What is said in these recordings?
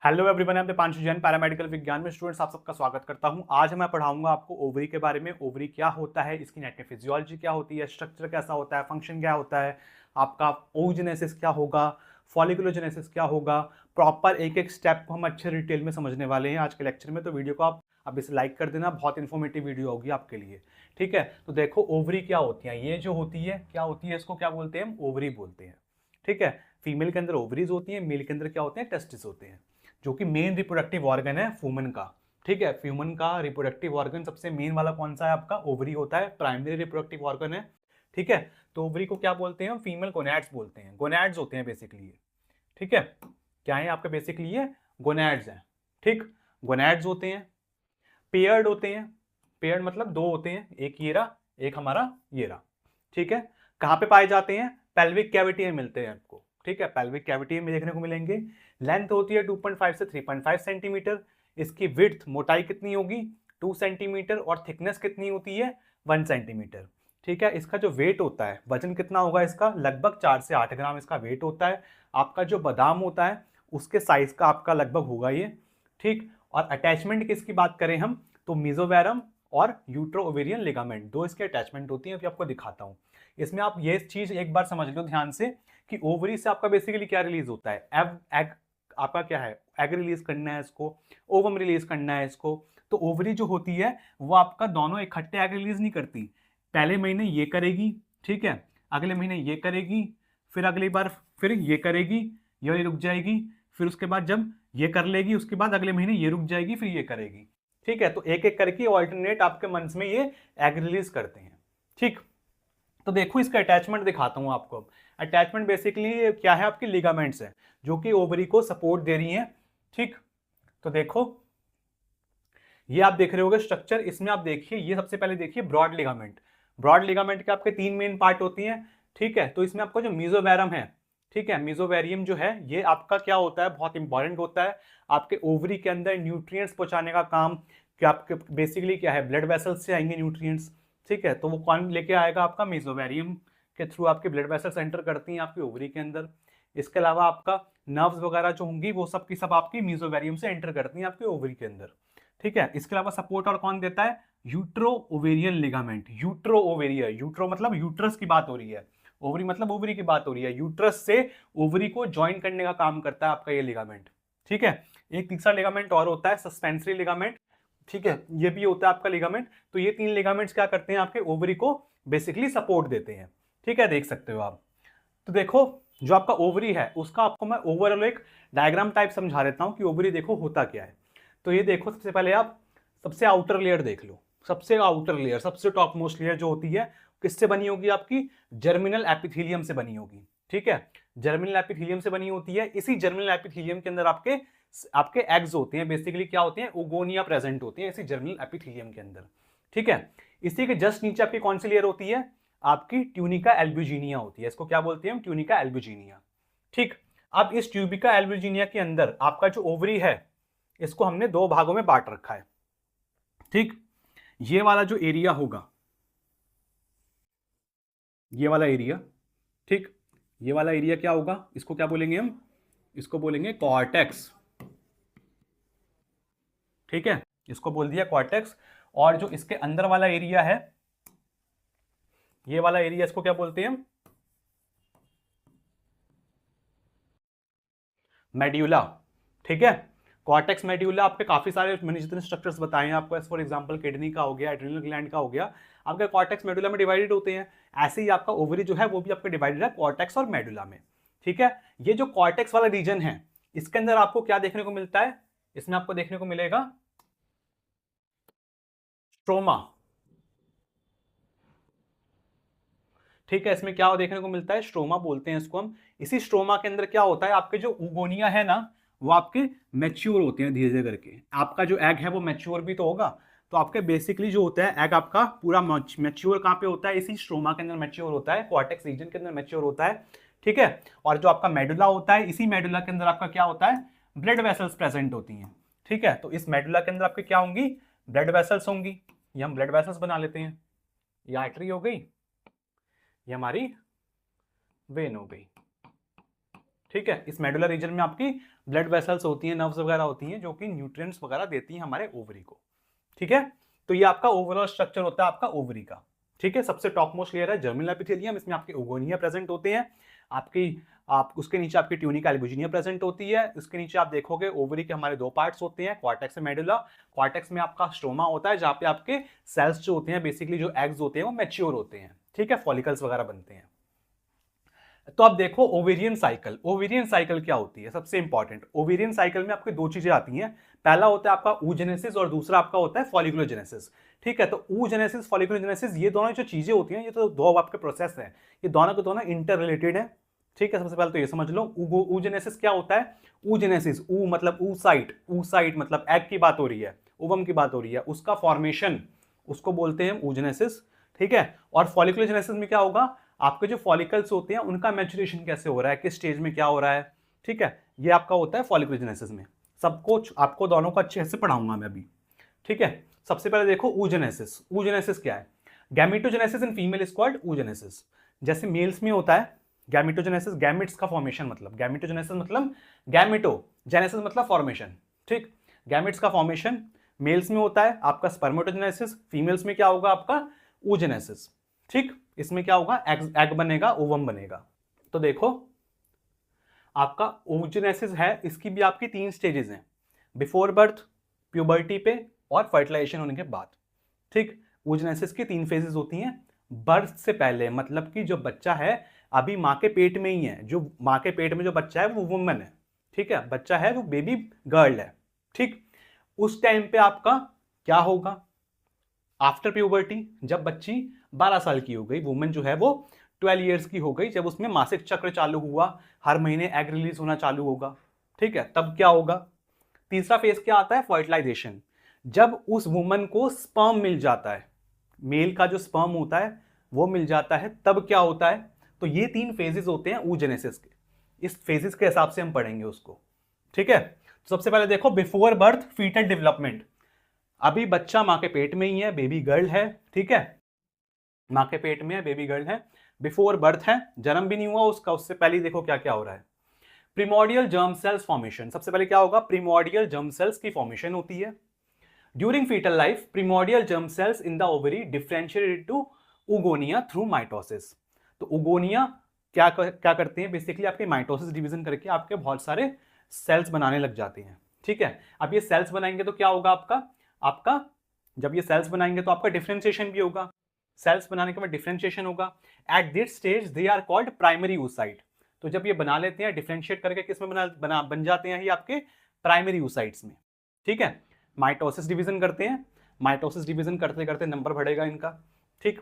Hello everyone, मैं पांशु Jain paramedical विज्ञान में स्टूडेंट्स आप सबका स्वागत करता हूं। आज मैं पढ़ाऊंगा आपको ओवरी के बारे में। ओवरी क्या होता है, इसकी नेट में फिजियोलॉजी क्या होती है, स्ट्रक्चर कैसा होता है, फंक्शन क्या होता है, आपका ओजेनेसिस क्या होगा, फॉलिकुलोजेनेसिस क्या होगा। प्रॉपर एक एक स्टेप को हम अच्छे डिटेल में समझने वाले हैं आज के लेक्चर में। तो वीडियो को आप अब इसे लाइक कर देना, बहुत इन्फॉर्मेटिव वीडियो होगी आपके लिए। ठीक है, तो देखो ओवरी क्या होती है। ये जो होती है क्या होती है, इसको क्या बोलते हैं, हम ओवरी बोलते हैं। ठीक है, फीमेल के अंदर ओवरीज होती है, मेल के अंदर क्या होते हैं, टेस्टिस होते हैं, जो कि मेन रिप्रोडक्टिव ऑर्गन है ह्यूमन का। ठीक है, ह्यूमन का रिप्रोडक्टिव ऑर्गन सबसे मेन वाला कौन सा है, आपका ओवरी होता है, प्राइमरी रिप्रोडक्टिव ऑर्गन है। ठीक है, तो ओवरी को क्या बोलते हैं, फीमेल गोनैड्स बोलते हैं। गोनैड्स होते हैं बेसिकली। ठीक है, क्या है आपका बेसिकली ये गोनैड्स हैं। ठीक, गोनैड्स होते हैं, पेयर्ड होते हैं। पेयर्ड मतलब दो होते हैं, एक ये रहा, एक हमारा ये रहा। ठीक है, कहां पे पाए जाते हैं, पेल्विक कैविटी में मिलते हैं आपको। ठीक है, पेल्विक कैविटी में देखने को मिलेंगे। लेंथ होती है 2.5 से 3.5 सेंटीमीटर। इसकी विड्थ, मोटाई कितनी होगी, 2 सेंटीमीटर, और थिकनेस कितनी होती है, 1 सेंटीमीटर। ठीक है, इसका जो वेट होता है, वजन कितना होगा इसका, लगभग 4 से 8 ग्राम इसका वेट होता है। आपका जो बादाम होता है उसके साइज का आपका लगभग होगा ये। ठीक, और अटैचमेंट किसकी बात करें हम, तो मीजोवैरम और यूट्रो ओवेरियन लिगामेंट, दो इसके अटैचमेंट होती हैं। अभी आपको दिखाता हूं। इसमें आप ये चीज एक बार समझ लो ध्यान से कि ओवरी से आपका बेसिकली क्या रिलीज होता है, एग एग आपका क्या है, एग रिलीज करना है इसको, ओवम रिलीज करना है इसको। तो ओवरी जो होती है वो आपका दोनों इकट्ठे एग रिलीज नहीं करती। पहले महीने ये करेगी, ठीक है, अगले महीने ये करेगी, फिर अगली बार फिर ये करेगी, ये रुक जाएगी, फिर उसके बाद जब ये कर लेगी उसके बाद अगले महीने ये रुक जाएगी, फिर ये करेगी। ठीक है, तो एक एक करके ऑल्टरनेट आपके मंथ्स में ये एग रिलीज करते हैं। ठीक, तो देखो इसका अटैचमेंट दिखाता हूं आपको। अटैचमेंट बेसिकली क्या है, आपकी लिगामेंट्स है जो कि ओवरी को सपोर्ट दे रही हैं। ठीक, तो देखो ये आप देख रहे होगे स्ट्रक्चर, इसमें आप देखिए, ये सबसे पहले देखिए ब्रॉड लिगामेंट। ब्रॉड लिगामेंट के आपके 3 मेन पार्ट होती हैं। ठीक है, तो इसमें आपको जो मीजोवैरम है, ठीक है, मीजोवेरियम जो है ये आपका क्या होता है, बहुत इंपॉर्टेंट होता है आपके ओवरी के अंदर न्यूट्रिएंट्स पहुंचाने का काम। कि आपके बेसिकली क्या है, ब्लड वेसल्स से आएंगे न्यूट्रिएंट्स। ठीक है, तो वो कौन लेके आएगा, आपका मीजोवेरियम के थ्रू आपके ब्लड वेसल्स एंटर करती हैं आपकी ओवरी के अंदर। इसके अलावा आपका नर्व्स वगैरह जो होंगी वो सब की सब आपकी मीजोवेरियम से एंटर करती हैं आपके ओवरी के अंदर। ठीक है, इसके अलावा सपोर्ट और कौन देता है, यूट्रो ओवेरियन लिगामेंट। यूट्रो ओवेरिया, यूट्रो मतलब यूट्रस की बात हो रही है, ओवरी मतलब ओवरी की बात हो रही है। यूट्रस से ओवरी को ज्वाइन करने का काम करता है आपका ये लिगामेंट। ठीक है, एक तीसरा लिगामेंट और होता है, सस्पेंसरी लिगामेंट। ठीक है, ये भी होता है आपका लिगामेंट। तो ये 3 लिगामेंट्स क्या करते हैं, आपके ओवरी को बेसिकली सपोर्ट देते हैं। ठीक है, देख सकते हो आप। तो देखो जो आपका ओवरी है उसका आपको मैं ओवरऑल एक डायग्राम टाइप समझा देता हूं कि ओवरी देखो होता क्या है। तो ये देखो, सबसे पहले आप सबसे आउटर लेयर देख लो। सबसे आउटर लेयर, सबसे टॉप मोस्ट लेयर जो होती है किससे बनी होगी, आपकी जर्मिनल एपिथेलियम से बनी होगी। ठीक है, जर्मिनल एपिथेलियम से बनी होती है। इसी जर्मिनल एपिथेलियम के अंदर आपके आपके एग्स होते हैं, बेसिकली क्या होते हैं, ओगोनिया प्रेजेंट होती है इसी जर्मिनल एपिथेलियम के अंदर। ठीक है, इसी के जस्ट नीचे आपकी कौन सी लेयर होती है, आपकी ट्यूनिका एल्ब्यूजिनिया होती है। इसको क्या बोलते हैं, ट्यूनिका एल्ब्यूजिनिया। ठीक, अब इस ट्यूबिका एल्ब्यूजिनिया के अंदर आपका जो ओवरी है इसको हमने 2 भागों में बांट रखा है। ठीक, ये वाला जो एरिया होगा, ये वाला एरिया, ठीक, ये वाला एरिया क्या होगा, इसको क्या बोलेंगे हम, इसको बोलेंगे कॉर्टेक्स। ठीक है, इसको बोल दिया कॉर्टेक्स। और जो इसके अंदर वाला एरिया है, ये वाला एरिया, इसको क्या बोलते हैं हम, मेड्यूला। ठीक है, कॉर्टेक्स मेड्यूला आपके काफी सारे मैंने जितने स्ट्रक्चर्स बताए हैं आपको, फॉर एग्जांपल किडनी का हो गया, एड्रिनल ग्लैंड का हो गया, आपके कॉर्टेक्स मेडुला में डिवाइडेड होते हैं। ऐसे ही आपका ओवरी जो है वो भी आपका डिवाइडेड है कॉर्टेक्स और मेडुला में। ठीक है, ये जो कॉर्टेक्स वाला रीजन है इसके अंदर आपको क्या देखने को मिलता है, इसमें आपको देखने को मिलेगा स्ट्रोमा। ठीक है, इसमें क्या देखने को मिलता है, स्ट्रोमा बोलते हैं इसको हम। इसी स्ट्रोमा के अंदर क्या होता है, आपके जो उगोनिया है ना वो आपके मैच्योर होते हैं धीरे धीरे करके। आपका जो एग है वो मैच्योर भी तो होगा। तो आपके बेसिकली जो होता है एग आपका पूरा मैच्योर कहाँ पे होता है, इसी स्ट्रोमा के अंदर मैच्योर होता है, कॉर्टेक्स रीजन के अंदर मैच्योर होता है। ठीक है, और जो आपका मेडुला होता है, इसी मेडुला के अंदर आपका क्या होता है, ब्लड वेसल्स प्रेजेंट होती हैं। ठीक है, तो इस मेडुला के अंदर आपके क्या होंगी, ब्लड वेसल्स होंगी। ये हम ब्लड वेसल्स बना लेते हैं, ये आर्टरी हो गई, ये हमारी वेन हो गई। ठीक है। इस मेडुलर रीजन में आपकी ब्लड वेसल्स होती हैं, नर्व्स वगैरह होती हैं जो कि न्यूट्रिएंट्स वगैरह देती हैं हमारे ओवरी को। ठीक है, तो ये आपका ओवरऑल स्ट्रक्चर होता है आपका ओवरी का। ठीक है, सबसे टॉप मोस्ट लेयर है जर्मिनल एपिथेलियम, इसमें आपके ओगोनिया प्रेजेंट होते हैं। आप उसके नीचे आपकी ट्यूनिका एल्बुजिनिया प्रेजेंट होती है। उसके नीचे आप देखोगे ओवरी के हमारे दो पार्ट्स होते हैं, कॉर्टेक्स और मेडुला। कॉर्टेक्स में आपका स्ट्रोमा होता है जहां पे आपके सेल्स जो होते हैं, बेसिकली जो एग्स होते हैं वो मैच्योर होते हैं। ठीक है, फॉलिकल्स वगैरह बनते हैं। तो आप देखो ओवेरियन साइकिल, ओवेरियन साइकिल क्या होती है, सबसे इंपॉर्टेंट। ओवेरियन साइकिल में आपके दो चीजें आती हैं, पहला होता है आपका oogenesis और दूसरा आपका होता है फॉलिकुलोजेनेसिस। ठीक है, तो oogenesis फॉलिकुलोजेनेसिस ये दोनों जो चीजें होती हैं, ये तो दो आपके प्रोसेस हैं, ये दोनों के दोनों इंटर रिलेटेड है। ठीक है, सबसे पहले तो ये समझ लो oogenesis क्या होता है। oogenesis, ऊ मतलब oocyte मतलब एग की बात हो रही है, ओवम की बात हो रही है, उसका फॉर्मेशन उसको बोलते हैं oogenesis। ठीक है, और फॉलिकुलोजेनेसिस में क्या होगा, आपके जो फॉलिकल्स होते हैं उनका मैच्योरेशन कैसे हो रहा है, किस स्टेज में क्या हो रहा है। ठीक है, ये आपका होता है फॉलिकुलोजेनेसिस में। सब कुछ आपको दोनों को अच्छे से पढ़ाऊंगा मैं अभी। ठीक है, सबसे पहले देखो oogenesis। oogenesis क्या है, gametogenesis in female is called oogenesis। जैसे मेल्स में होता है गैमेटोजेनेसिस, गैमेट्स का फॉर्मेशन मतलब, गैमेटोजेनेसिस मतलब गैमेटो, जेनेसिस मतलब फॉर्मेशन। ठीक, गैमेट्स का फॉर्मेशन मेल्स में होता है आपका स्पर्मेटोजेनेसिस, फीमेल्स में क्या होगा आपका oogenesis। ठीक, इसमें क्या होगा, एग बनेगा, ओवम बनेगा। तो देखो आपका oogenesis है, इसकी भी आपकी तीन स्टेजेस हैं, बिफोर बर्थ, प्यूबर्टी पे और फर्टिलाइजेशन होने के बाद। ठीक, oogenesis की तीन फेजेस होती हैं। बर्थ से पहले मतलब कि जो बच्चा है अभी माँ के पेट में ही है, जो माँ के पेट में जो बच्चा है वो वुमन है। ठीक है, बच्चा है वो बेबी गर्ल है। ठीक, उस टाइम पे आपका क्या होगा, आफ्टर प्यूबर्टी, जब बच्ची 12 साल की हो गई, वुमेन जो है वो 12 ईयर्स की हो गई, जब उसमें मासिक चक्र चालू हुआ, हर महीने एग रिलीज होना चालू होगा। ठीक है, तब क्या होगा, तीसरा फेज क्या आता है, फर्टिलाइजेशन। जब उस वुमन को स्पर्म मिल जाता है, मेल का जो स्पर्म होता है वो मिल जाता है, तब क्या होता है। तो ये तीन फेजेस होते हैं oogenesis के, इस फेजेस के हिसाब से हम पढ़ेंगे उसको। ठीक है, तो सबसे पहले देखो बिफोर बर्थ फीटल डेवलपमेंट, अभी बच्चा माँ के पेट में ही है, बेबी गर्ल है। ठीक है, माँ के पेट में है, बेबी गर्ल है, बिफोर बर्थ है, जन्म भी नहीं हुआ उसका, उससे पहले देखो क्या क्या हो रहा है। प्रीमोर्डियल जर्म सेल्स फॉर्मेशन, सबसे पहले क्या होगा, प्रीमोर्डियल जर्म सेल्स की फॉर्मेशन होती है। During fetal life primordial germ cells in the ovary differentiate into oogonia through mitosis. तो oogonia क्या करते हैं, बेसिकली आपके माइटोसिस डिवीजन करके आपके बहुत सारे सेल्स बनाने लग जाते हैं। ठीक है, अब ये सेल्स बनाएंगे तो क्या होगा आपका जब ये सेल्स बनाएंगे तो आपका डिफरेंशिएशन भी होगा, सेल्स बनाने के बाद डिफरेंशिएशन होगा। At this stage they are called primary oocyte। तो जब ये बना लेते हैं, डिफरेंशिएट करके किस में बन जाते हैं ये आपके प्राइमरी oocytes में। ठीक है, माइटोसिस डिवीजन करते हैं, माइटोसिस डिवीजन करते करते नंबर बढ़ेगा इनका। ठीक,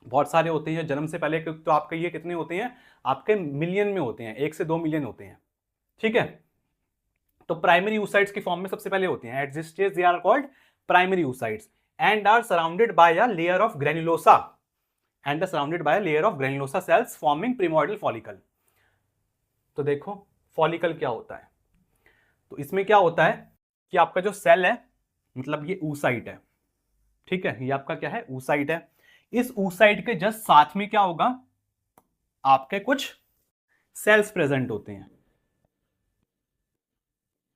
बहुत सारे होते हैं, जन्म से पहले तो आपके ये कितने होते हैं, आपके मिलियन में होते हैं, 1 से 2 मिलियन होते हैं। ठीक है, तो प्राइमरी oocytes की फॉर्म में सबसे पहले होते हैं। At this stage they are called primary oocytes and are surrounded by a layer of granulosa cells forming primordial follicle। तो देखो फॉलिकल क्या होता है, तो इसमें क्या होता है कि आपका जो सेल है मतलब ये oocyte है। ठीक है, ये आपका क्या है, oocyte है। इस oocyte के जस्ट साथ में क्या होगा, आपके कुछ सेल्स प्रेजेंट होते हैं।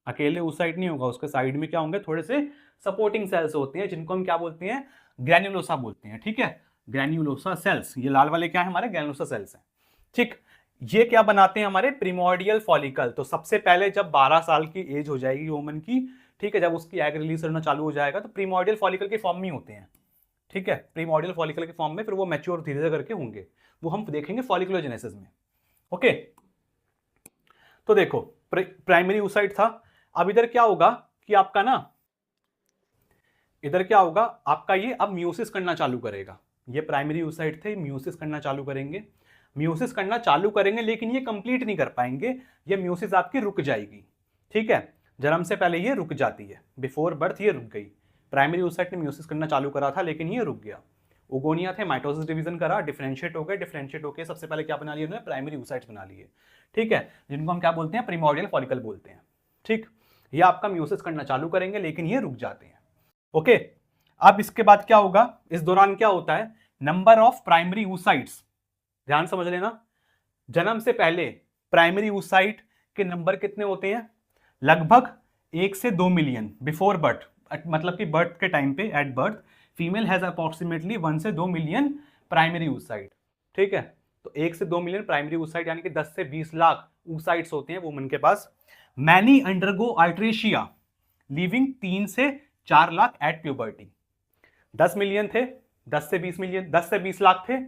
अकेले oocyte नहीं होगा, उसके साइड में क्या होंगे, थोड़े से सपोर्टिंग सेल्स होते हैं जिनको हम क्या बोलते हैं, ग्रैन्युलोसा बोलते हैं। ठीक है, ग्रैन्युलोसा सेल्स, ये लाल वाले क्या है हमारे ग्रैन्युलोसा सेल्स हैं। ठीक, ये क्या बनाते हैं हमारे प्रीमोर्डियल फॉलिकल। तो सबसे पहले जब 12 साल की एज हो जाएगी वुमन की, ठीक है, जब उसकी एग रिलीज करना चालू हो जाएगा तो प्रीमोर्डियल फॉलिकल के फॉर्म में होते हैं। ठीक है, प्रीमोर्डियल फॉलिकल के फॉर्म में, फिर वो मैच्योर धीरे धीरे करके होंगे, वो हम देखेंगे फॉलिकुलोजेनेसिस में। ओके, तो देखो प्राइमरी oocyte था। अब इधर क्या होगा कि आपका ना, इधर क्या होगा आपका, ये अब म्यूसिस करना चालू करेगा। ये प्राइमरी oocyte थे, म्यूसिस करना चालू करेंगे, म्यूसिस करना चालू करेंगे, लेकिन ये कंप्लीट नहीं कर पाएंगे, ये म्यूसिस आपकी रुक जाएगी। ठीक है, जन्म से पहले ये रुक जाती है, बिफोर बर्थ ये रुक गई। प्राइमरी oocyte ने म्यूसिस करना चालू करा था लेकिन ये रुक गया। ओगोनिया थे, माइटोसिस डिवीजन करा, डिफरेंशिएट हो गए, डिफरेंशिएट होकर सबसे पहले क्या बना लिए उन्होंने, प्राइमरी oocytes बना लिए। ठीक है, जिनको हम क्या बोलते हैं, प्रीमोर्डियल फॉलिकल बोलते हैं। ठीक, ये आपका म्यूसिस करना चालू करेंगे लेकिन ये रुक जाते हैं। ओके, अब इसके बाद क्या होगा, इस दौरान क्या होता है, नंबर ऑफ प्राइमरी oocytes, ध्यान समझ लेना, जन्म से पहले प्राइमरी oocyte के नंबर कितने होते हैं? लगभग 1 से 2 मिलियन बिफोर बर्थ, मतलब कि बर्थ के टाइम पे, at birth female has approximately 1 से 2 मिलियन प्राइमरी oocyte। ठीक है, तो 1 से 2 मिलियन प्राइमरी oocyte यानी कि 10 से 20 लाख oocytes होते हैं वुमन के पास। मैनी अंडरगो अल्ट्रेशिया लिविंग 3 से 4 लाख एट प्यूबर्टी। 10 मिलियन थे, 10 से 20 मिलियन, 10 से 20 लाख थे।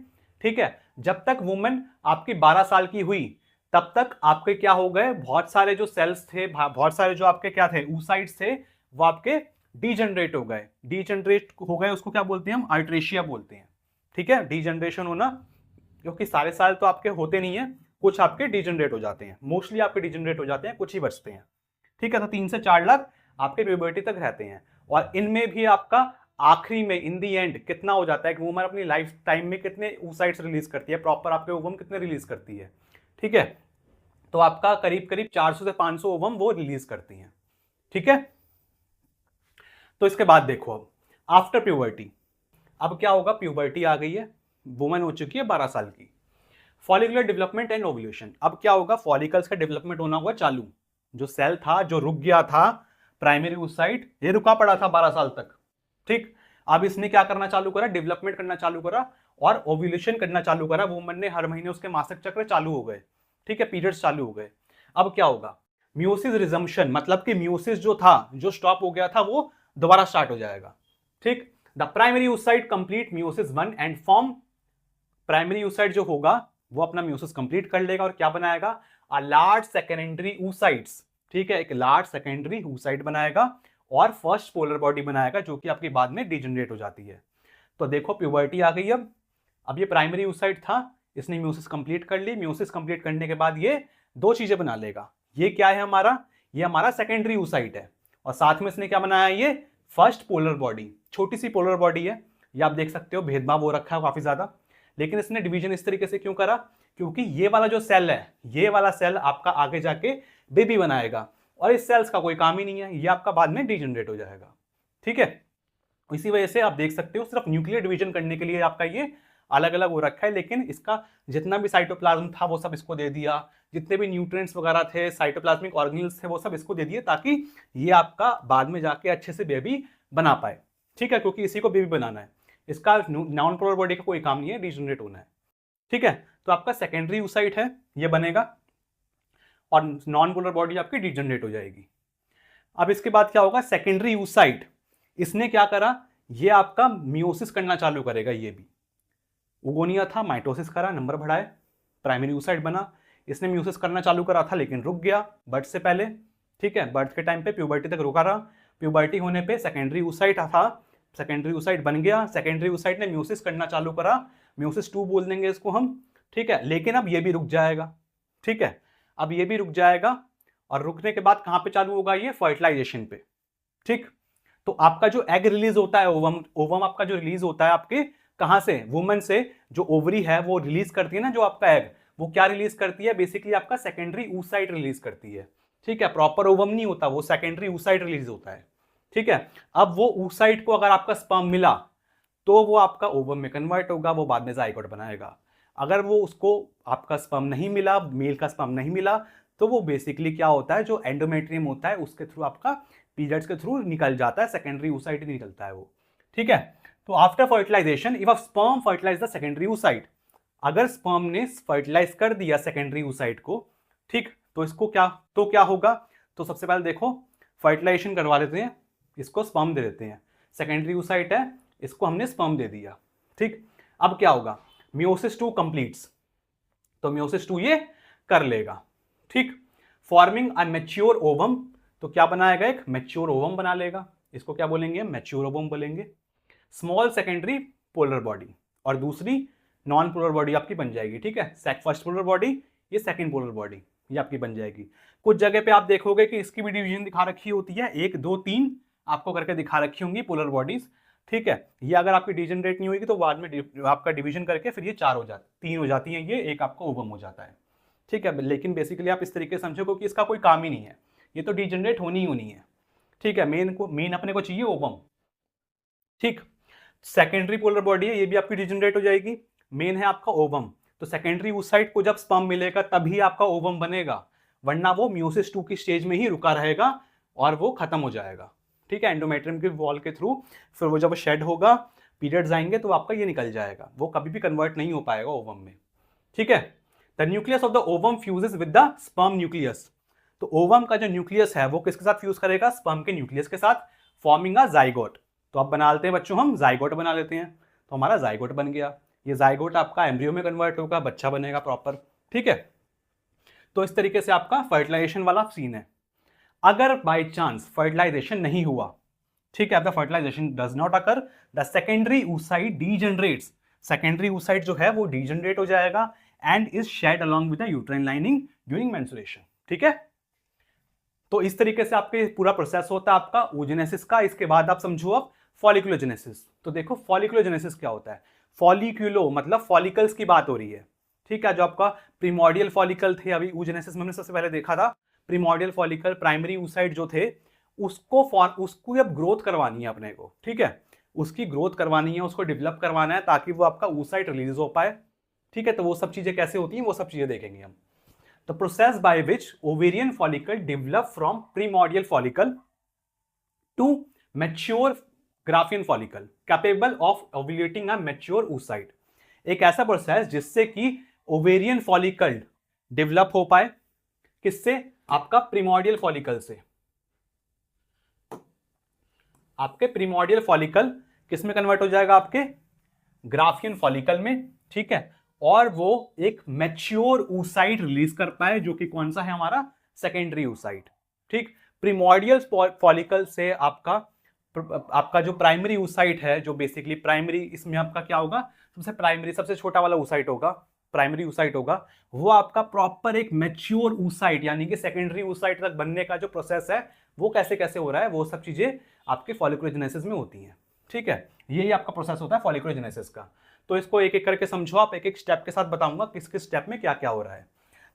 ठीक है, जब तक वुमन आपकी 12 साल की हुई तब तक आपके क्या हो गए, बहुत सारे जो सेल्स थे, बहुत सारे जो आपके क्या थे, oocytes थे, वो आपके डीजनरेट हो गए। डीजनरेट हो गए उसको क्या बोलते हैं हम? अल्ट्रेशिया बोलते हैं। ठीक है, डीजनरेशन होना, क्योंकि सारे साल तो आपके होते नहीं है, कुछ आपके डीजनरेट हो जाते हैं, मोस्टली आपके डीजनरेट हो जाते हैं, कुछ ही बचते हैं। ठीक है, तो 3 से 4 लाख आपके प्यूबर्टी तक रहते हैं। और इनमें भी आपका आखिरी में इन दी एंड कितना हो जाता है कि वुमन अपनी लाइफ टाइम में कितने oocytes रिलीज करती है, प्रॉपर आपके ओवम कितने रिलीज करती है? ठीक है, तो आपका करीब करीब 400 से 500 ओवम वो रिलीज करती हैं। ठीक है, तो इसके बाद देखो अब आफ्टर प्यूबर्टी, अब क्या होगा? प्यूबर्टी आ गई है, वुमन हो चुकी है 12 साल की। फॉलिकुलर डेवलपमेंट एंड ओव्यूलेशन, अब क्या होगा? फॉलिकल्स का डेवलपमेंट होना हुआ चालू। जो सेल था जो रुक गया था, प्राइमरी oocyte, ये रुका पड़ा था 12 साल तक। ठीक, अब इसने क्या करना चालू करा? डेवलपमेंट करना चालू करा और ओव्यूलेशन करना चालू करा। वुमन ने हर महीने उसके मासिक चक्र चालू हो गए। ठीक है, पीरियड्स चालू हो गए। अब क्या होगा? म्यूसिस रिजम्पशन, मतलब कि म्यूसिस जो था, जो स्टॉप हो गया था, वो दोबारा स्टार्ट हो जाएगा। ठीक, the primary oocyte complete meiosis 1 and form, primary oocyte जो होगा वो अपना म्यूसिस कंप्लीट कर लेगा और क्या बनाएगा? A large secondary oocytes। ठीक है, एक लार्ज सेकेंडरी oocyte बनाएगा और फर्स्ट पोलर बॉडी बनाएगा, जो कि आपकी बाद में डिजनरेट हो जाती है। तो देखो प्यूबर्टी आ गई। अब ये प्राइमरी oocyte था, इसने म्यूसिस कंप्लीट कर ली। म्यूसिस कंप्लीट करने के बाद ये दो चीजें बना लेगा। ये क्या है हमारा? ये हमारा सेकेंडरी oocyte है, और साथ में इसने क्या बनाया? ये फर्स्ट पोलर बॉडी, छोटी सी पोलर बॉडी है। ये आप देख सकते हो, भेदभाव हो रखा है काफी ज्यादा, लेकिन इसने डिवीजन इस तरीके से क्यों करा? क्योंकि ये वाला जो सेल है, ये वाला सेल आपका आगे जाके बेबी बनाएगा, और इस सेल्स का कोई काम ही नहीं है, ये आपका बाद में डिजनरेट हो जाएगा। ठीक है, इसी वजह से आप देख सकते हो सिर्फ न्यूक्लियर डिवीजन करने के लिए आपका ये अलग अलग हो रखा है, लेकिन इसका जितना भी साइटोप्लाज्म था वो सब इसको दे दिया, जितने भी न्यूट्रिएंट्स वगैरह थे, साइटोप्लाज्मिक ऑर्गेनेल्स थे, वो सब इसको दे दिए, ताकि ये आपका बाद में जाके अच्छे से बेबी बना पाए। ठीक है, क्योंकि इसी को बेबी बनाना है, इसका नॉन पोलर बॉडी का कोई काम नहीं है, डिजनरेट होना है। ठीक है, तो आपका सेकेंडरी oocyte है, ये बनेगा और नॉन पोलर बॉडी आपकी डिजनरेट हो जाएगी। अब इसके बाद क्या होगा? सेकेंडरी oocyte, इसने क्या करा? ये आपका मियोसिस करना चालू करेगा। ये भी उगोनिया था, माइटोसिस करा, नंबर बढ़ाए, प्राइमरी oocyte बना। इसने म्यूसिस करना चालू करा था लेकिन रुक गया बर्थ से पहले। ठीक है, बर्थ के टाइम पे प्यूबर्टी तक रुका रहा। प्यूबर्टी होने पे सेकेंडरी oocyte था, सेकेंडरी oocyte बन गया। सेकेंडरी oocyte ने म्यूसिस करना चालू करा, म्यूसिस 2 बोल देंगे इसको हम। ठीक है, लेकिन अब ये भी रुक जाएगा। ठीक है, अब ये भी रुक जाएगा, और रुकने के बाद कहां पे चालू होगा? ये फर्टिलाइजेशन पे। ठीक, तो आपका जो एग रिलीज होता है, ओवम आपका जो रिलीज होता है आपके कहां से? वुमन से। जो ओवरी है वो रिलीज करती है ना, जो आपका एग, वो क्या रिलीज करती है? बेसिकली आपका सेकेंडरी oocyte रिलीज करती है। ठीक है, प्रॉपर ओवम नहीं होता, वो सेकेंडरी oocyte रिलीज होता है। ठीक है, अब वो oocyte को अगर आपका स्पर्म मिला तो वो आपका ओवम में कन्वर्ट होगा, वो बाद में जाइगोट बनाएगा। अगर वो उसको आपका स्पर्म नहीं मिला, मेल का स्पर्म नहीं मिला, तो वो बेसिकली क्या होता है? जो एंडोमेट्रियम होता है उसके थ्रू आपका पीरियड्स के थ्रू निकल जाता है, सेकेंडरी oocyte ही निकलता है वो। ठीक है, तो after fertilization if a sperm fertilize the secondary oocyte, अगर स्पर्म ने फर्टिलाइज कर दिया सेकेंडरी oocyte को, ठीक, तो इसको क्या होगा? तो सबसे पहले देखो, फर्टिलाइजेशन करवा लेते हैं, इसको स्पर्म दे देते हैं। सेकेंडरी oocyte है, इसको हमने स्पर्म दे दिया। ठीक, अब क्या होगा? मियोसिस 2 कंप्लीट्स, तो मियोसिस 2 ये कर लेगा। ठीक, फॉर्मिंग अ मैच्योर ओवम, तो क्या बनाएगा? एक मैच्योर ओवम बना लेगा, इसको क्या बोलेंगे? मैच्योर ओवम बोलेंगे। स्मॉल सेकेंडरी पोलर बॉडी, और दूसरी नॉन पोलर बॉडी आपकी बन जाएगी। ठीक है, फर्स्ट पोलर बॉडी, ये सेकंड पोलर बॉडी, ये आपकी बन जाएगी। कुछ जगह पे आप देखोगे कि इसकी भी डिवीजन दिखा रखी होती है, 1 2 3 आपको करके दिखा रखी होंगी पोलर बॉडीज। ठीक है, ये अगर आपकी डिजनरेट नहीं होगी तो बाद में आपका डिवीजन करके फिर ये 4 हो जाती, 3 हो जाती है, ये एक आपका ओवम हो जाता है। ठीक है, लेकिन बेसिकली आप इस तरीके से समझो क्योंकि इसका कोई काम ही नहीं है, ये तो डिजनरेट होनी ही होनी है। ठीक है, मेन अपने को चाहिए ओवम। ठीक, सेकेंडरी पोलर बॉडी है, ये भी आपकी डिजनरेट हो जाएगी। मेन है आपका ओवम, तो सेकेंडरी oocyte को जब स्पर्म मिलेगा तभी आपका ओवम बनेगा, वरना वो म्यूसिस 2 की स्टेज में ही रुका रहेगा और वो खत्म हो जाएगा। ठीक है, एंडोमेट्रियम के वॉल के थ्रू फिर वो जब शेड होगा, पीरियड्स आएंगे तो आपका ये निकल जाएगा, वो कभी भी कन्वर्ट नहीं हो पाएगा ओवम में। ठीक है, the nucleus of the ovum fuses with the sperm nucleus. तो ओवम का जो न्यूक्लियस है वो किसके साथ फ्यूज करेगा? स्पर्म के न्यूक्लियस के साथ, फॉर्मिंग अ जाइगोट। तो अब बना लेते हैं बच्चों, हम जाइगोट बना लेते हैं, तो हमारा जाइगोट बन गया। ये जाइगोट आपका एम्ब्रियो में कन्वर्ट होगा, बच्चा बनेगा प्रॉपर। ठीक है, तो इस तरीके से आपका फर्टिलाइजेशन वाला सीन है। अगर बाय चांस फर्टिलाइजेशन नहीं हुआ, ठीक है, the fertilization does not occur, the secondary oocyte degenerates. Secondary oocyte जो है वो डीजनरेट हो जाएगा and is shed along with the uterine lining during menstruation. ठीक है, तो इस तरीके से आपके पूरा प्रोसेस होता है आपका oogenesis का। इसके बाद आप समझो अब फॉलिकुलोजेनेसिस। तो देखो फॉलिकुलोजेनेसिस क्या होता है? फॉलिक्यूलो मतलब फॉलिकल्स की बात हो रही है। ठीक है, जो आपका प्रीमोर्डियल फॉलिकल थे, अभी oogenesis में हमने सबसे पहले देखा था, प्रीमोर्डियल फॉलिकल, प्राइमरी oocyte जो थे, उसको अब ग्रोथ करवानी है अपने को। ठीक है, उसकी ग्रोथ करवानी है, उसको डेवलप करवाना है ताकि वो आपका oocyte रिलीज हो पाए। ठीक है, तो वो सब चीजें कैसे होती हैं वो सब चीजें देखेंगे हम। The process by which ovarian follicle develop from primordial follicle to mature Graafian follicle capable of ovulating a mature oocyte। एक ऐसा प्रोसेस जिससे कि ओवेरियन फॉलिकल डेवलप हो पाए, किससे? आपका प्रीमोर्डियल फॉलिकल से। आपके प्रीमोर्डियल फॉलिकल किस में कन्वर्ट हो जाएगा? आपके ग्राफियन फॉलिकल में। ठीक है, और वो एक मैच्योर oocyte रिलीज कर पाए, जो कि कौन सा है? हमारा सेकेंडरी oocyte। ठीक, प्रीमोर्डियल फॉलिकल से आपका जो प्राइमरी oocyte है, जो बेसिकली प्राइमरी, इसमें आपका क्या होगा? सबसे प्राइमरी, सबसे छोटा वाला oocyte होगा, प्राइमरी oocyte होगा, वो आपका प्रॉपर एक मैच्योर oocyte यानी कि सेकेंडरी oocyte तक बनने का जो प्रोसेस है वो कैसे कैसे हो रहा है, वो सब चीजें आपके फॉलिकुलोजेनेसिस में होती हैं। ठीक है, यही आपका प्रोसेस होता है फॉलिकुलोजेनेसिस का। तो इसको एक एक करके समझो आप, एक एक स्टेप के साथ बताऊंगा किस किस स्टेप में क्या क्या हो रहा है।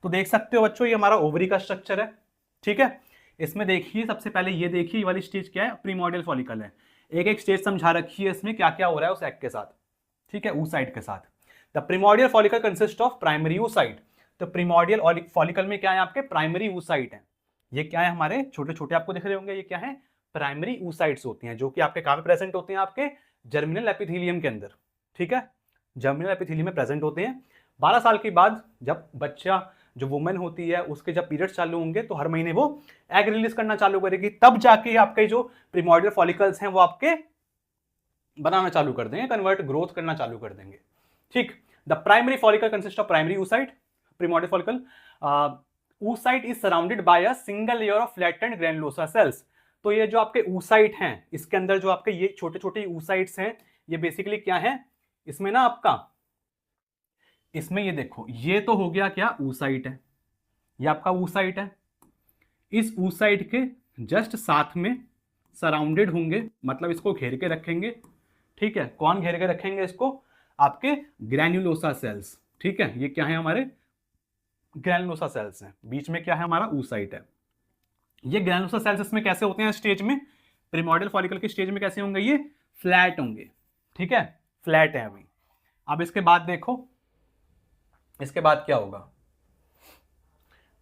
तो देख सकते हो बच्चों, ये हमारा ओवरी का स्ट्रक्चर है। ठीक है, इसमें देखिए सबसे पहले ये देखिए, ये वाली स्टेज क्या है? प्रीमोर्डियल फॉलिकल है। एक एक स्टेज समझा रखी है इसमें क्या क्या हो रहा है उस एग के साथ। ठीक है, oocyte के साथ। The primordial follicle consist of primary oocyte। तो प्रीमोर्डियल फॉलिकल में क्या है? आपके प्राइमरी oocyte है। ये क्या है? हमारे छोटे छोटे आपको दिख रहे होंगे, ये क्या है? प्राइमरी oocytes होती हैं, जो कि आपके कहां पे प्रेजेंट होते हैं? आपके जर्मिनल एपिथेलियम के अंदर। ठीक है, जर्मिनल एपिथेलियम में प्रेजेंट होते हैं। 12 साल के बाद जब बच्चा, जो वुमेन होती है, उसके जब पीरियड्स चालू होंगे तो हर महीने वो एग रिलीज करना चालू करेगी, तब जाके आपके जो प्रीमोर्डियल फॉलिकल्स हैं वो आपके बनाना चालू कर देंगे, कन्वर्ट, ग्रोथ करना चालू कर देंगे। ठीक, the primary follicle consist of primary oocyte, primordial follicle. oocyte is surrounded by a single layer of flattened granulosa cells. तो ये जो आपके oocyte हैं, इसके अंदर जो आपके ये छोटे छोटे oocytes हैं, ये बेसिकली क्या है? इसमें ना आपका, इसमें ये देखो, ये तो हो गया क्या? oocyte है, ये आपका oocyte है। इस oocyte के जस्ट साथ में सराउंडेड होंगे, मतलब इसको घेर के रखेंगे। ठीक है, कौन घेर के रखेंगे इसको? आपके ग्रैन्युलोसा सेल्स। ठीक है, ये क्या है? हमारे ग्रैनुलोसा सेल्स हैं। बीच में क्या है? हमारा oocyte है। ये ग्रैनुलोसा सेल्स इसमें कैसे होते हैं स्टेज में? प्रीमोर्डियल फॉलिकल के स्टेज में कैसे होंगे? ये फ्लैट होंगे। ठीक है, फ्लैट है अभी। अब इसके बाद देखो, इसके बाद क्या होगा?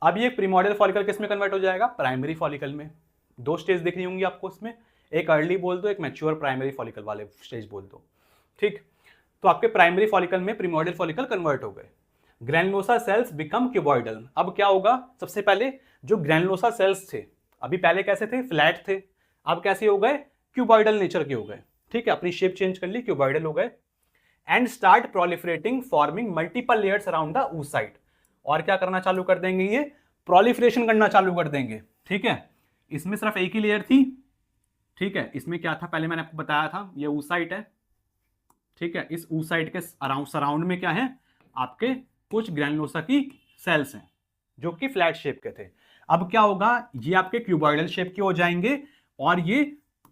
अब ये प्रीमोर्डियल फॉलिकल किस में कन्वर्ट हो जाएगा? प्राइमरी फॉलिकल में। दो स्टेज दिख रही होंगी आपको इसमें, एक अर्ली बोल दो, एक मैच्योर प्राइमरी फॉलिकल वाले स्टेज बोल दो। ठीक, तो आपके प्राइमरी फॉलिकल में प्रीमोर्डियल फॉलिकल कन्वर्ट हो गए। Granulosa cells become cuboidal. अब क्या होगा? सबसे पहले जो ग्रैनुलोसा सेल्स थे, अभी पहले कैसे थे? फ्लैट थे, अब कैसे हो गए? क्यूबॉइडल नेचर के हो गए। ठीक है, अपनी शेप चेंज कर ली, क्यूबॉइडल हो गए। And start proliferating, forming multiple layers around the oocyte। और क्या करना चालू कर देंगे? ये प्रोलिफरेशन करना चालू कर देंगे। ठीक है, इसमें सिर्फ एक ही लेयर थी। ठीक है, इसमें क्या था? पहले मैंने आपको बताया था, ये oocyte है। ठीक है, इस oocyte के अराउंड सराउंड में क्या है? आपके कुछ ग्रैनुलोसा की सेल्स हैं जो कि फ्लैट शेप के थे। अब क्या होगा? ये आपके क्यूबॉइडल शेप के हो जाएंगे और ये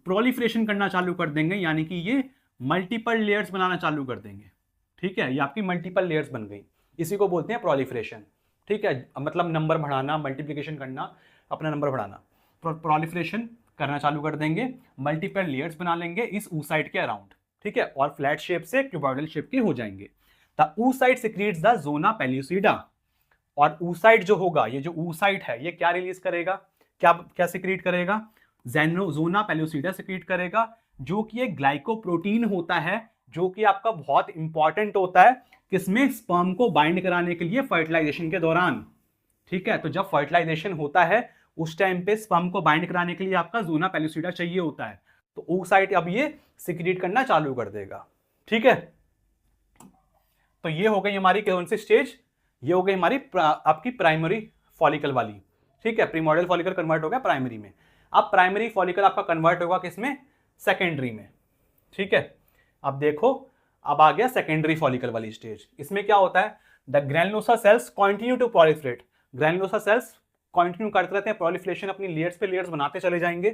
प्रोलिफरेशन करना चालू कर देंगे, यानी कि ये मल्टीपल लेयर्स बनाना चालू कर देंगे। ठीक है, ये आपकी मल्टीपल लेयर्स बन गई, इसी को बोलते हैं प्रोलिफरेशन। ठीक है, मतलब नंबर बढ़ाना, मल्टीप्लिकेशन करना, अपना नंबर बढ़ाना। प्रोलिफरेशन करना चालू कर देंगे, मल्टीपल लेयर्स बना लेंगे इस oocyte के अराउंड। ठीक है, और फ्लैट शेप से क्यूबॉइडल शेप के हो जाएंगे। The oocyte secretes the zona pellucida, और oocyte जो होगा, ये जो oocyte है ये क्या रिलीज करेगा, क्या क्या सिक्रीट करेगा, जोना पेल्यूसिडा सिक्रीट करेगा, जो कि एक ग्लाइकोप्रोटीन होता है, जो कि आपका बहुत इंपॉर्टेंट होता है किसमें, स्पर्म को बाइंड कराने के लिए फर्टिलाइजेशन के दौरान। ठीक है, तो जब फर्टिलाइजेशन होता है उस टाइम पे स्पर्म को बाइंड कराने के लिए आपका जोना पेल्यूसिडा चाहिए होता है, तो oocyte अब ये सिक्रीट करना चालू कर देगा। ठीक है, तो ये हो गई हमारी कौन सी स्टेज, ये हो गई हमारी आपकी प्राइमरी फॉलिकल वाली। ठीक है, प्रीमोर्डियल फॉलिकल कन्वर्ट हो गया प्राइमरी में। अब प्राइमरी फॉलिकल आपका कन्वर्ट होगा किसमें, सेकेंडरी में। ठीक है, अब देखो अब आ गया सेकेंडरी फॉलिकल वाली स्टेज। इसमें क्या होता है, the granulosa cells continue to proliferate, granulosa cells continue करते रहते हैं प्रोलिफरेशन, अपनी लेयर्स पे लेयर्स बनाते चले जाएंगे।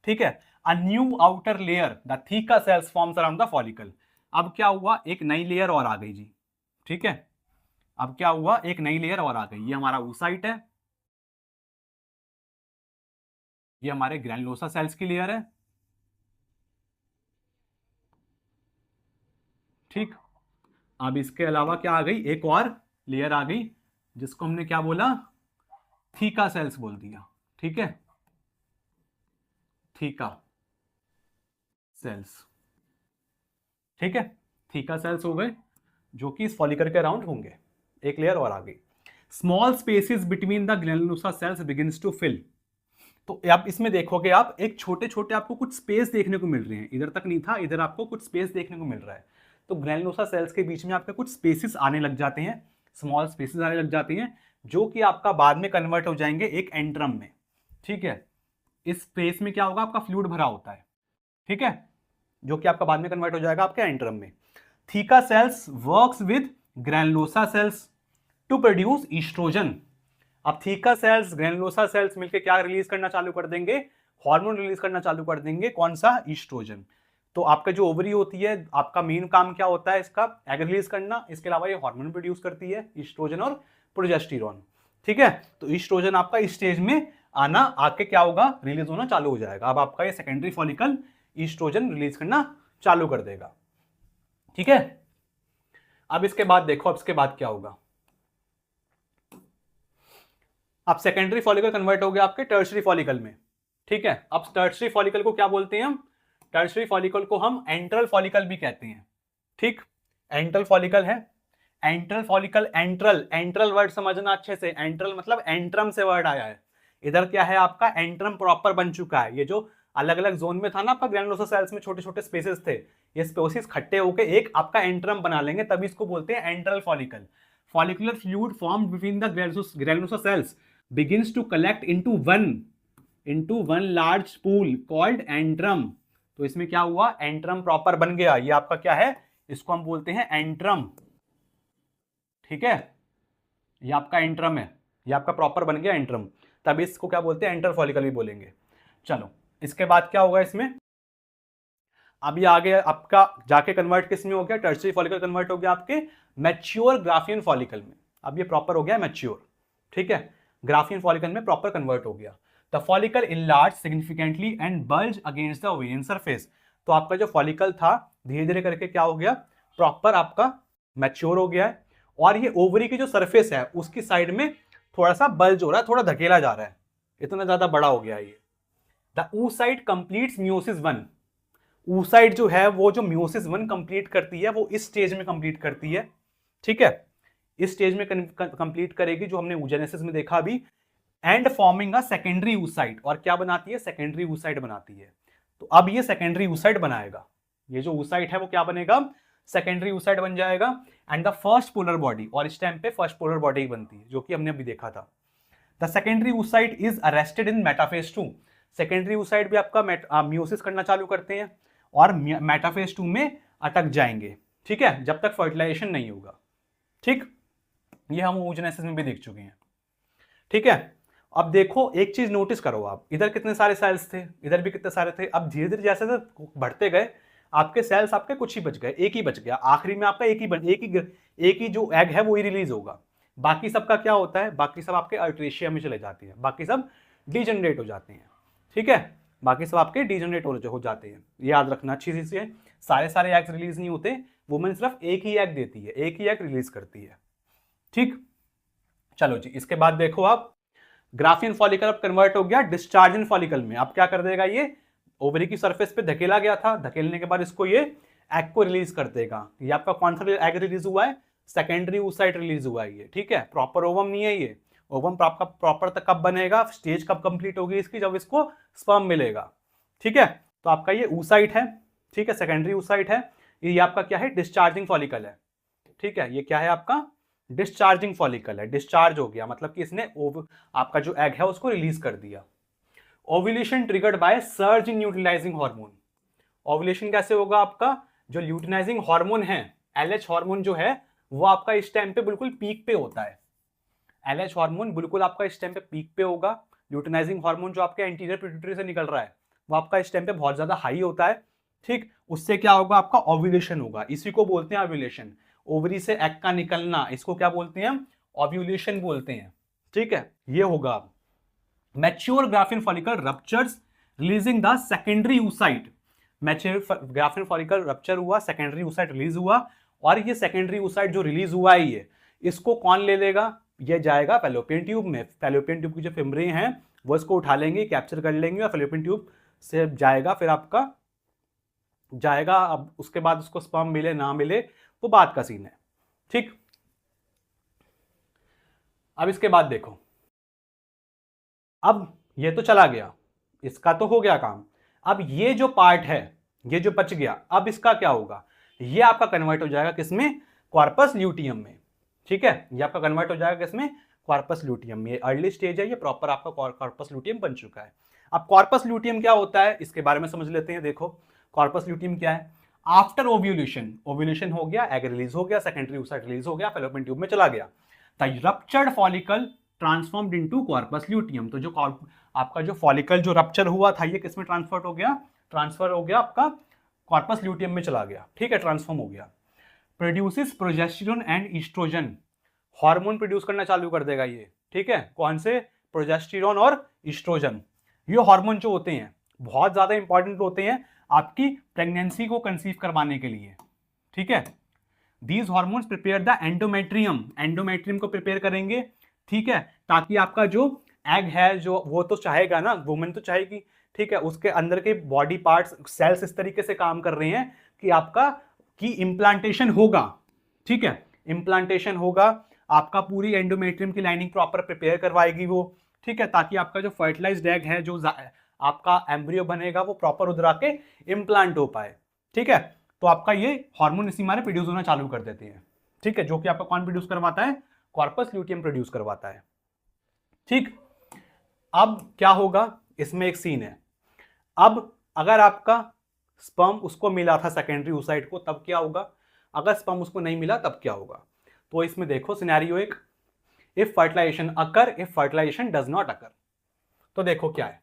ठीक है, a new outer layer the theca sales forms around the follicle. अब क्या हुआ, एक नई लेयर और आ गई जी। ठीक है, अब क्या हुआ, एक नई लेयर और आ गई, ये हमारा oocyte है, ये हमारे ग्रैनुलोसा सेल्स की लेयर है। ठीक, अब इसके अलावा क्या आ गई, एक और लेयर आ गई जिसको हमने क्या बोला, थीका सेल्स बोल दिया। ठीक है, थीका सेल्स। ठीक है, थीका सेल्स हो गए जो कि इस फॉलिकल के अराउंड होंगे, एक लेयर और आ गई। Small spaces between the granulosa cells begins to fill, तो आप इसमें देखोगे आप एक छोटे छोटे आपको कुछ स्पेस देखने को मिल रहे हैं, इधर तक नहीं था, इधर आपको कुछ स्पेस देखने को मिल रहा है। तो ग्रैनुलोसा सेल्स के बीच में आपके कुछ स्पेसेस आने लग जाते हैं, स्मॉल स्पेसेस आने लग जाती हैं, जो कि आपका बाद में कन्वर्ट हो जाएंगे एक एंट्रम में। ठीक है, इस स्पेस में क्या होगा, आपका फ्लूइड भरा होता है। ठीक है, जो कि आपका बाद में कन्वर्ट हो जाएगा आपके एंट्रम में। Theca cells works with granulosa cells to produce estrogen. अब थीका सेल्स ग्रैनुलोसा सेल्स मिलकर क्या रिलीज करना चालू कर देंगे, हार्मोन रिलीज करना चालू कर देंगे, कौन सा, ईस्ट्रोजन। तो आपका जो ओवरी होती है, आपका मेन काम क्या होता है इसका, एग रिलीज करना, इसके अलावा ये हार्मोन प्रोड्यूस करती है, ईस्ट्रोजन और प्रोजेस्टेरॉन। ठीक है, तो ईस्ट्रोजन आपका इस स्टेज में आना, आके क्या होगा, रिलीज होना चालू हो जाएगा। अब आपका ये सेकेंडरी फॉलिकल ईस्ट्रोजन रिलीज करना चालू कर देगा। ठीक है, अब इसके बाद देखो, अब इसके बाद क्या होगा, अब सेकेंडरी फॉलिकल कन्वर्ट हो गया आपके टर्शरी फॉलिकल में। ठीक है, अब टर्शरी फॉलिकल को क्या बोलते हैं हम, टर्शरी फॉलिकल को हम एंट्रल फॉलिकल भी कहते हैं। ठीक, एंट्रल फॉलिकल है, enteral follicle, enteral, enteral word समझना अच्छे से, एंट्रल मतलब एंट्रम से वर्ड आया है। इधर क्या है, आपका एंट्रम प्रॉपर बन चुका है। ये जो अलग अलग जोन में था ना आपका ग्रैनुलोसा सेल्स में छोटे छोटे स्पेसेस थे, ये स्पेसेस इकट्ठे होकर एक आपका एंट्रम बना लेंगे, तभी इसको बोलते हैं enteral follicle. Follicular fluid formed between the granulosa sales begins to collect into one large pool called antrum। तो इसमें क्या हुआ, एंट्रम प्रॉपर बन गया, ये आपका क्या है, इसको हम बोलते हैं एंट्रम। ठीक है, ये आपका एंट्रम है, ये आपका प्रॉपर बन गया एंट्रम, तभी इसको क्या बोलते हैं, एंटर फॉलिकल भी बोलेंगे। चलो, इसके बाद क्या होगा इसमें, अब ये आगे आपका जाके कन्वर्ट किस में हो गया, टर्शरी फॉलिकल कन्वर्ट हो गया आपके मैच्योर ग्राफियन फॉलिकल में। अब ये प्रॉपर हो गया मैच्योर। ठीक है, ग्राफियन फॉलिकल में प्रॉपर कन्वर्ट हो गया। The follicle enlarge significantly and bulge against the ovarian surface. तो आपका जो फॉलिकल था धीरे धीरे करके क्या हो गया, प्रॉपर आपका मैच्योर हो गया है, और ये ओवरी की जो सरफेस है उसकी साइड में थोड़ा सा बल्ज हो रहा है, थोड़ा धकेला जा रहा है, इतना ज्यादा बड़ा हो गया है ये। The oocyte completes meiosis 1। oocyte जो है वो जो मियोसिस 1 कंप्लीट करती है वो इस स्टेज में कंप्लीट करती है। ठीक है, इस स्टेज में कंप्लीट करेगी, जो हमने oogenesis में देखा अभी, and forming a secondary oocyte। और क्या बनाती है, सेकेंडरी oocyte बनाती है। तो अब ये सेकेंडरी oocyte बनाएगा, ये जो oocyte है वो क्या बनेगा, सेकेंडरी oocyte बन जाएगा, and the first polar body, और इस टाइम पे फर्स्ट पोलर बॉडी बनती है, जो कि हमने अभी देखा था। The secondary oocyte is arrested in metaphase 2। Secondary oocyte भी आपका मियोसिस करना चालू करते हैं और मेटाफेज 2 में अटक जाएंगे। ठीक है, जब तक फर्टिलाइजेशन नहीं होगा। ठीक, ये हम oogenesis में भी देख चुके हैं। ठीक है, अब देखो एक चीज नोटिस करो आप, इधर कितने सारे सेल्स थे, इधर भी कितने सारे थे। अब धीरे धीरे जैसे बढ़ते गए आपके सेल्स, आपके कुछ ही बच गए, एक ही बच गया, आखिरी में आपका एक ही जो एग है वो ही रिलीज होगा। बाकी सबका क्या होता है, बाकी सब आपके अर्ट्रेशिया में चले जाते हैं, बाकी सब डिजनरेट हो जाते हैं। ठीक है, बाकी सब आपके डिजनरेट हो जाते हैं, याद रखना अच्छी चीज है। सारे एग्स रिलीज नहीं होते, वुमेन सिर्फ एक ही एग देती है, एक ही एग रिलीज करती है। ठीक, चलो जी, इसके बाद देखो आप, ग्राफियन फॉलिकल अब कन्वर्ट हो गया डिस्चार्जिन फॉलिकल में। अब क्या कर देगा, ये ओवरी की सरफेस पे धकेला गया था, धकेलने के बाद इसको ये एग को रिलीज कर देगा। ये आपका कौन सा एग रिलीज हुआ है, सेकेंडरी oocyte रिलीज हुआ है ये, ठीक है, प्रॉपर ओवम नहीं है ये। ओवम आपका प्रॉपर तक कब बनेगा, स्टेज कब कंप्लीट होगी इसकी, जब इसको स्पर्म मिलेगा। ठीक है, तो आपका ये oocyte है, ठीक है, सेकेंडरी oocyte है। ये आपका क्या है, डिस्चार्जिंग फॉलिकल है। ठीक है, ये क्या है आपका, डिस्चार्जिंग फॉलिकल है, डिस्चार्ज हो गया मतलब कि इसने आपका जो एग है उसको रिलीज कर दिया। Ovulation triggered by surge in luteinizing hormone. Ovulation कैसे होगा, आपका जो ल्यूटिनाइजिंग हार्मोन है, LH हार्मोन जो है वो आपका इस टाइम पे बिल्कुल पीक पे होता है। LH हार्मोन बिल्कुल आपका इस टाइम पे पीक पे होगा। ल्यूटिनाइजिंग हार्मोन जो आपके एंटीरियर पिट्यूटरी से निकल रहा है वो आपका इस टाइम पे बहुत ज्यादा हाई होता है। ठीक, उससे क्या होगा, आपका ओव्यूलेशन होगा, इसी को बोलते हैं ओव्यूलेशन। ओवरी से एग का निकलना, इसको क्या बोलते हैं हम, ओव्यूलेशन बोलते हैं। ठीक है, ये होगा। Mature Graafian follicle ruptures releasing the secondary oocyte। Mature Graafian follicle rupture हुआ, सेकेंडरी oocyte रिलीज हुआ, और ये सेकेंडरी oocyte जो रिलीज हुआ है ये, इसको कौन ले लेगा, ये जाएगा फैलोपियन ट्यूब में। फैलोपियन ट्यूब की जो फिमरे हैं वो इसको उठा लेंगे, कैप्चर कर लेंगे, और फैलोपियन ट्यूब से जाएगा, फिर आपका जाएगा। अब उसके बाद उसको स्पर्म मिले ना मिले वो बात का सीन है। ठीक, अब इसके बाद देखो, अब ये तो चला गया, इसका तो हो गया काम। अब ये जो पार्ट है, ये जो बच गया, अब इसका क्या होगा, ये आपका कन्वर्ट हो जाएगा किसमें, कॉर्पस ल्यूटियम में। ठीक है, ये आपका कन्वर्ट हो जाएगा किसमें, कॉर्पस ल्यूटियम में। अर्ली स्टेज है ये, प्रॉपर आपका कॉर्पस ल्यूटियम बन चुका है। अब कॉर्पस ल्यूटियम क्या होता है, इसके बारे में समझ लेते हैं। देखो कॉर्पस ल्यूटियम क्या है, आफ्टर ओव्यूलेशन, ओव्यूलेशन हो गया, एग रिलीज हो गया, सेकेंडरी oocyte रिलीज हो गया, फैलोपियन ट्यूब में चला गया, the ruptured follicle transformed into corpus luteum. तो जो आपका जो फॉलिकल जो रप्चर हुआ था ये किसमें ट्रांसफर हो गया, ट्रांसफर हो गया आपका कॉर्पस ल्यूटियम में चला गया। ठीक है, ट्रांसफॉर्म हो गया। Produces progesterone and estrogen, hormone produce करना चालू कर देगा ये। ठीक है, कौन से, प्रोजेस्टेरोन और ईस्ट्रोजन। ये हार्मोन जो होते हैं बहुत ज्यादा इंपॉर्टेंट होते हैं आपकी प्रेगनेंसी को कंसीव करवाने के लिए। ठीक है, these hormones prepare the endometrium, endometrium को प्रिपेयर करेंगे। ठीक है, ताकि आपका जो एग है जो वो तो चाहेगा ना, वुमेन तो चाहेगी। ठीक है, उसके अंदर के बॉडी पार्ट्स, सेल्स इस तरीके से काम कर रहे हैं कि आपका की इम्प्लांटेशन होगा। ठीक है, इम्प्लांटेशन होगा, आपका पूरी एंडोमेट्रियम की लाइनिंग प्रॉपर प्रिपेयर करवाएगी वो। ठीक है, ताकि आपका जो फर्टिलाइज्ड एग है, जो आपका एम्ब्रियो बनेगा, वो प्रॉपर उधर आके इम्प्लांट हो पाए। ठीक है, तो आपका ये हार्मोन इसी मारे प्रोड्यूस होना चालू कर देते हैं। ठीक है, जो कि आपका कौन प्रोड्यूस करवाता है, कॉर्पस ल्यूटियम प्रोड्यूस करवाता है। ठीक, अब क्या होगा, इसमें एक सीन है। अब अगर आपका स्पर्म उसको मिला था सेकेंडरी oocyte को, तब क्या होगा, अगर स्पर्म उसको नहीं मिला तब क्या होगा। तो इसमें देखो सिनेरियो एक, if fertilization occur, if fertilization does not occur. तो देखो क्या है,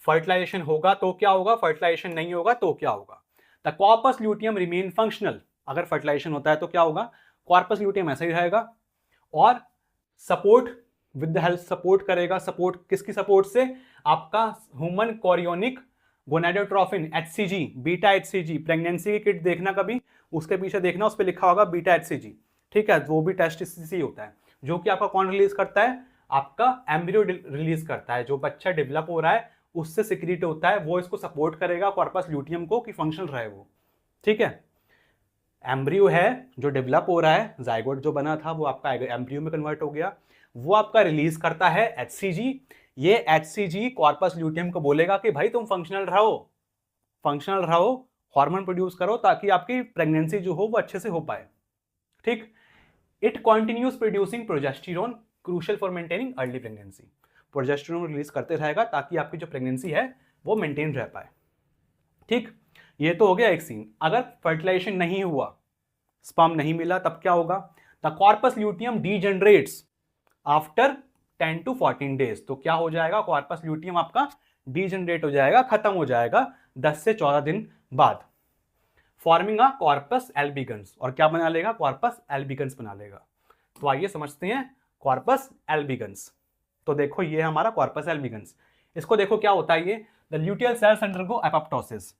फर्टिलाइजेशन होगा तो क्या होगा, फर्टिलाइजेशन नहीं होगा तो क्या होगा। The corpus luteum remain functional, अगर फर्टिलाइजेशन होता है तो क्या होगा, कॉर्पस ल्यूटियम ऐसा ही रहेगा, और support with the help, support करेगा, सपोर्ट किसकी सपोर्ट से, आपका human chorionic gonadotrophin HCG, beta HCG। Pregnancy की किट देखना कभी, उसके पीछे देखना, उस पर लिखा होगा बीटा HCG। ठीक है, वो भी टेस्ट से होता है, जो कि आपका कौन रिलीज करता है, आपका एम्ब्रियो रिलीज करता है। जो बच्चा डेवलप हो रहा है उससे सिक्रीट होता है, वो इसको सपोर्ट करेगा कॉर्पस ल्यूटियम को कि फंक्शनल रहे वो। ठीक है, एम्ब्रियो है जो डेवलप हो रहा है, जाइगोट जो बना था वो आपका एम्ब्रियो में कन्वर्ट हो गया, वो आपका रिलीज करता है HCG। ये HCG कॉर्पस ल्यूटियम को बोलेगा कि भाई तुम फंक्शनल रहो, फंक्शनल रहो, हार्मोन प्रोड्यूस करो, ताकि आपकी प्रेगनेंसी जो हो वो अच्छे से हो पाए। ठीक, it continues producing progesterone crucial for maintaining early pregnancy. Progesterone release करते रहेगा ताकि आपकी जो प्रेगनेंसी है वो मेंटेन रह पाए। ठीक, ये तो हो गया एक सीन। अगर फर्टिलाइजेशन नहीं हुआ, स्पर्म नहीं मिला, तब क्या होगा, the corpus luteum degenerates after 10 to 14 days. तो क्या हो जाएगा, कॉर्पस ल्यूटियम आपका डीजनरेट हो जाएगा, खत्म हो जाएगा 10 से 14 दिन बाद, फॉर्मिंग अ कॉर्पस एल्बिगन्स। और क्या बना लेगा, कॉर्पस एल्बिगन्स बना लेगा। तो आइए समझते हैं कॉर्पस एल्बिगन्स। तो देखो ये हमारा कॉर्पस एल्बिगन्स, इसको देखो क्या होता है ये, the luteal sales undergo apoptosis.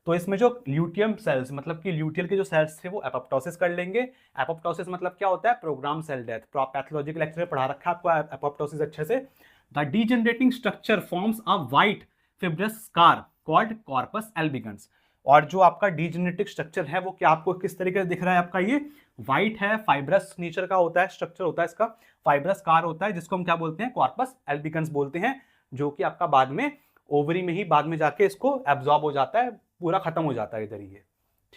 तो इसमें जो ल्यूटियम सेल्स, मतलब कि ल्यूटियल के जो सेल्स थे वो एपोप्टोसिस कर लेंगे। एपोप्टोसिस मतलब क्या होता है? Program cell death. पैथोलॉजी के लेक्चर में पढ़ा रखा है आपको एपोप्टोसिस अच्छे से। The degenerating structure forms a white fibrous scar called corpus albicans. और जो आपका डीजनरेटिक स्ट्रक्चर है वो क्या आपको किस तरीके से दिख रहा है? आपका ये व्हाइट है, फाइब्रस नेचर का होता है, स्ट्रक्चर होता है इसका, फाइब्रस स्कार होता है, जिसको हम क्या बोलते हैं? कॉर्पस एल्बिगन्स बोलते हैं, जो कि आपका बाद में ओवरी में ही बाद में जाके इसको एब्जॉर्ब हो जाता है, पूरा खत्म हो जाता है इधर ही।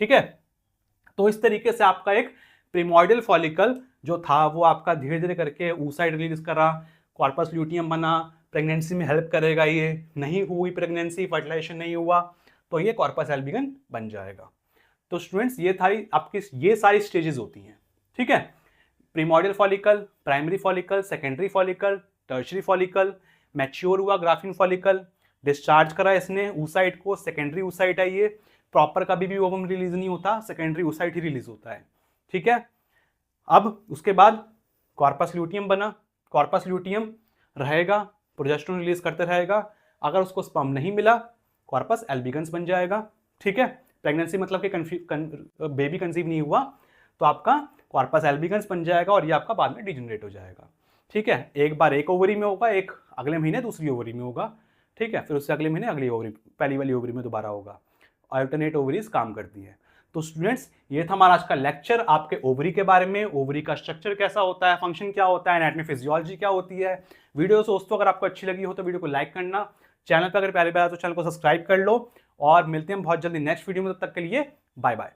ठीक है, तो इस तरीके से आपका एक प्रिमॉर्डियल फॉलिकल जो था वो आपका धीरे धीरे करके oocyte रिलीज करा, कॉर्पस ल्यूटियम बना, प्रेगनेंसी में हेल्प करेगा। ये नहीं हुई प्रेगनेंसी, फर्टिलाइजेशन नहीं हुआ, तो ये कॉर्पस एल्बिगन बन जाएगा। तो स्टूडेंट्स ये था आपकी, ये सारी स्टेजेस होती हैं। ठीक है, primordial follicle, primary follicle, secondary follicle, tertiary follicle, mature हुआ ग्राफिन फॉलिकल, डिस्चार्ज करा इसने oocyte को, सेकेंडरी oocyte है ये, प्रॉपर कभी भी ओवम रिलीज नहीं होता, सेकेंडरी oocyte ही रिलीज होता है। ठीक है, अब उसके बाद कॉर्पस ल्यूटियम बना, कॉर्पस ल्यूटियम रहेगा, प्रोजेस्टेरोन रिलीज करते रहेगा, अगर उसको स्पर्म नहीं मिला कॉर्पस एल्बिगन्स बन जाएगा। ठीक है, प्रेगनेंसी मतलब कि बेबी कंसीव नहीं हुआ तो आपका कॉर्पस एल्बिगन्स बन जाएगा और ये आपका बाद में डिजेनरेट हो जाएगा। ठीक है, एक बार एक ओवरी में होगा, एक अगले महीने दूसरी ओवरी में होगा। ठीक है, फिर उससे अगले महीने अगली ओवरी, पहली वाली ओवरी में दोबारा होगा। अल्टरनेट ओवरीज काम करती है। तो स्टूडेंट्स ये था हमारा आज का लेक्चर आपके ओवरी के बारे में, ओवरी का स्ट्रक्चर कैसा होता है, फंक्शन क्या होता है, एनाटॉमी फिजियोलॉजी क्या होती है। वीडियो दोस्तों अगर आपको अच्छी लगी हो तो वीडियो को लाइक करना, चैनल पर अगर पहली बार तो चैनल को सब्सक्राइब कर लो, और मिलते हैं बहुत जल्दी नेक्स्ट वीडियो में। तब तक के लिए बाय बाय।